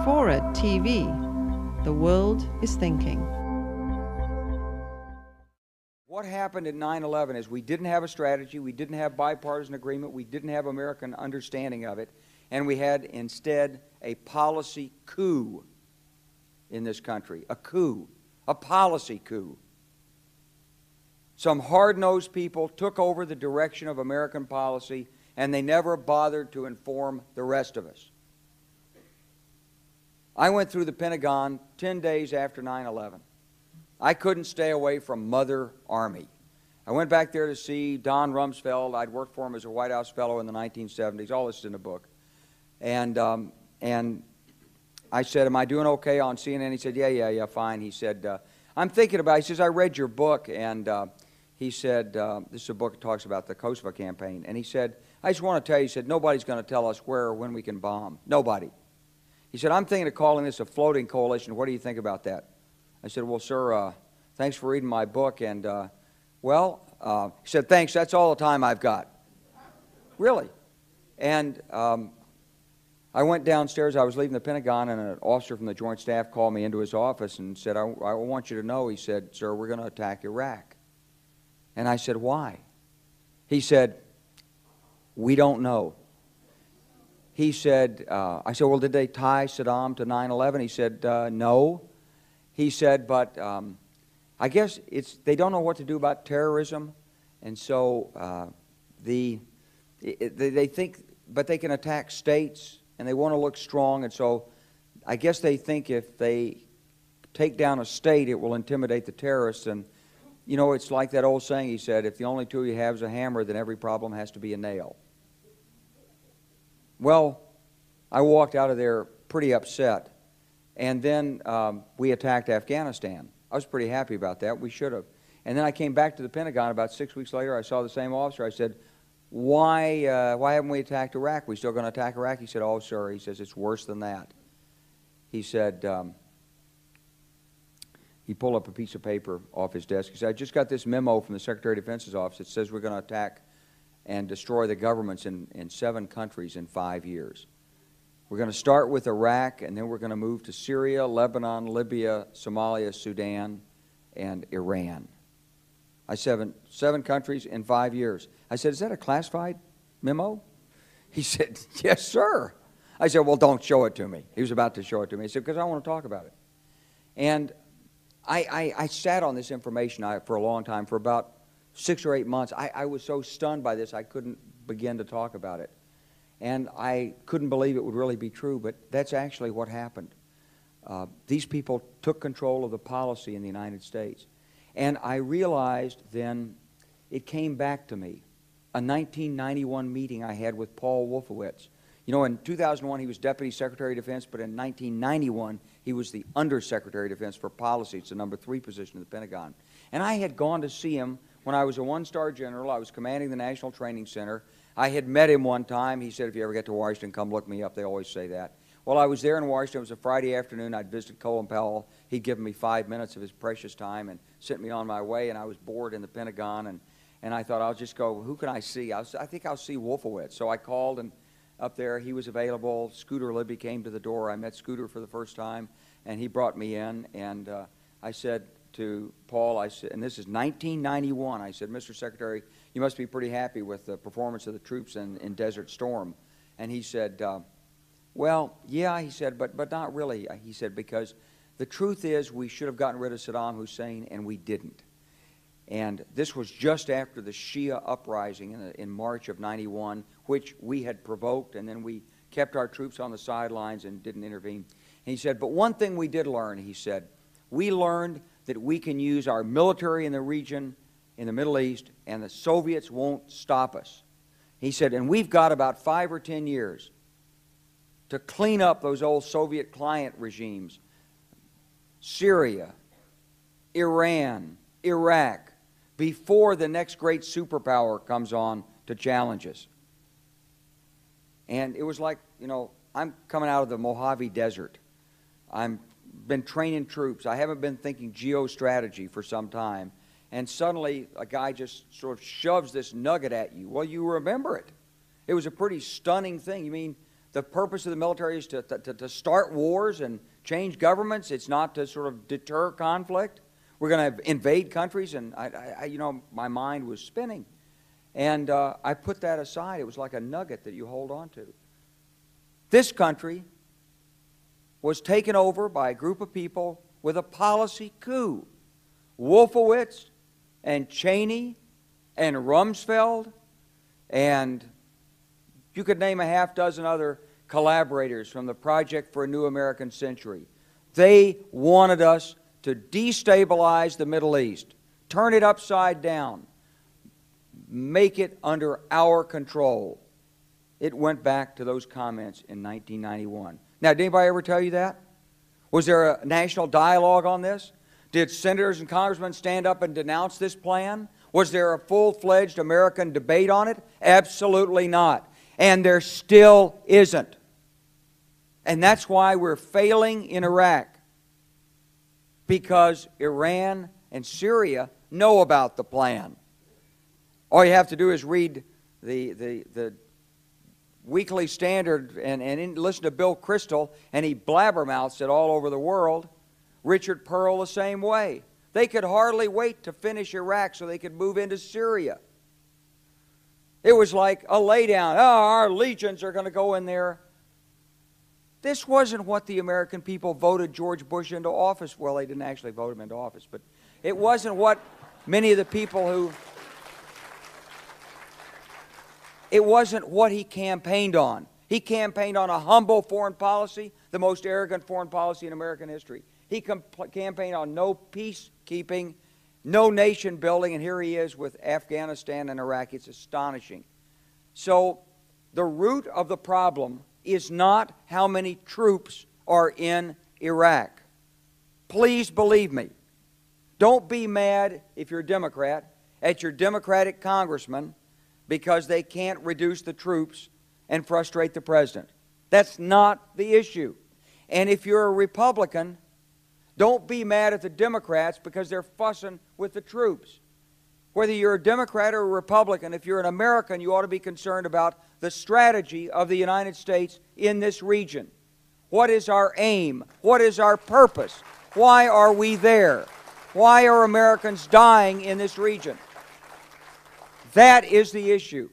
Fora TV. The world is thinking. What happened at 9/11 is we didn't have a strategy, we didn't have bipartisan agreement, we didn't have American understanding of it, and we had instead a policy coup in this country. A coup. A policy coup. Some hard-nosed people took over the direction of American policy, and they never bothered to inform the rest of us. I went through the Pentagon 10 days after 9/11. I couldn't stay away from Mother Army. I went back there to see Don Rumsfeld. I'd worked for him as a White House fellow in the 1970s. All this is in the book. And I said, am I doing okay on CNN? He said, yeah, fine. He said, I'm thinking about it. He says, I read your book, and he said, this is a book that talks about the Kosovo campaign. And he said, I just want to tell you, he said, nobody's going to tell us where or when we can bomb. Nobody. He said, I'm thinking of calling this a floating coalition. What do you think about that? I said, well, sir, thanks for reading my book. And, he said, thanks, that's all the time I've got. Really. And I went downstairs. I was leaving the Pentagon, and an officer from the Joint Staff called me into his office and said, I want you to know, he said, sir, we're going to attack Iraq. And I said, why? He said, we don't know. He said, I said, well, did they tie Saddam to 9/11? He said, no. He said, but I guess they don't know what to do about terrorism, and so they think, but they can attack states, and they want to look strong, and so I guess they think if they take down a state, it will intimidate the terrorists. And you know, it's like that old saying, he said, if the only tool you have is a hammer, then every problem has to be a nail. Well, I walked out of there pretty upset. And then we attacked Afghanistan. I was pretty happy about that. We should have. And then I came back to the Pentagon about 6 weeks later. I saw the same officer. I said, why haven't we attacked Iraq? We still going to attack Iraq? He said, oh, sir. He says, it's worse than that. He said, he pulled up a piece of paper off his desk. He said, I just got this memo from the Secretary of Defense's office that says we're going to attack and destroy the governments in 7 countries in 5 years. We're going to start with Iraq, and then we're going to move to Syria, Lebanon, Libya, Somalia, Sudan, and Iran. I said, 7 countries in 5 years. I said, is that a classified memo? He said, yes, sir. I said, well, don't show it to me. He was about to show it to me. He said, because I want to talk about it. And I sat on this information for a long time, for about 6 or 8 months. I was so stunned by this, I couldn't begin to talk about it. And I couldn't believe it would really be true, but that's actually what happened. These people took control of the policy in the United States. And I realized then, it came back to me, a 1991 meeting I had with Paul Wolfowitz. You know, in 2001 he was Deputy Secretary of Defense, but in 1991 he was the Undersecretary of Defense for Policy. It's the number 3 position in the Pentagon. And I had gone to see him when I was a 1-star general. I was commanding the National Training Center. I had met him one time. He said, if you ever get to Washington, come look me up. They always say that. Well, I was there in Washington. It was a Friday afternoon. I'd visited Colin Powell. He'd given me 5 minutes of his precious time and sent me on my way, and I was bored in the Pentagon, and I thought, I'll just go, who can I see? I think I'll see Wolfowitz. So I called, and up there he was available. Scooter Libby came to the door. I met Scooter for the first time, and he brought me in, and I said to Paul, I said, and this is 1991, I said, Mr. Secretary, you must be pretty happy with the performance of the troops in Desert Storm. And he said, well, yeah, he said, but not really. He said, because the truth is we should have gotten rid of Saddam Hussein, and we didn't. And this was just after the Shia uprising in March of 91, which we had provoked, and then we kept our troops on the sidelines and didn't intervene. And he said, but one thing we did learn, he said, we learned that we can use our military in the region, in the Middle East, and the Soviets won't stop us. He said, and we've got about 5 or 10 years to clean up those old Soviet client regimes, Syria, Iran, Iraq, before the next great superpower comes on to challenge us. And it was like, you know, I'm coming out of the Mojave Desert. I've been training troops. I haven't been thinking geostrategy for some time. And suddenly a guy just sort of shoves this nugget at you. Well, you remember it. It was a pretty stunning thing. You mean the purpose of the military is to start wars and change governments. It's not to sort of deter conflict. We're going to invade countries, and you know, my mind was spinning. And I put that aside. It was like a nugget that you hold on to. This country was taken over by a group of people with a policy coup. Wolfowitz and Cheney and Rumsfeld, and you could name a half dozen other collaborators from the Project for a New American Century. They wanted us to destabilize the Middle East, turn it upside down, make it under our control. It went back to those comments in 1991. Now, did anybody ever tell you that? Was there a national dialogue on this? Did senators and congressmen stand up and denounce this plan? Was there a full-fledged American debate on it? Absolutely not. And there still isn't. And that's why we're failing in Iraq. Because Iran and Syria know about the plan. All you have to do is read the Weekly Standard and listen to Bill Kristol, and he blabbermouths it all over the world. Richard Pearl the same way. They could hardly wait to finish Iraq so they could move into Syria. It was like a laydown. Oh, our legions are going to go in there. This wasn't what the American people voted George Bush into office. Well, they didn't actually vote him into office, but it wasn't what many of the people who... It wasn't what he campaigned on. He campaigned on a humble foreign policy, the most arrogant foreign policy in American history. He campaigned on no peacekeeping, no nation building, and here he is with Afghanistan and Iraq. It's astonishing. So the root of the problem is not how many troops are in Iraq. Please believe me. Don't be mad, if you're a Democrat, at your Democratic congressman because they can't reduce the troops and frustrate the president. That's not the issue. And if you're a Republican, don't be mad at the Democrats because they're fussing with the troops. Whether you're a Democrat or a Republican, if you're an American, you ought to be concerned about the strategy of the United States in this region. What is our aim? What is our purpose? Why are we there? Why are Americans dying in this region? That is the issue.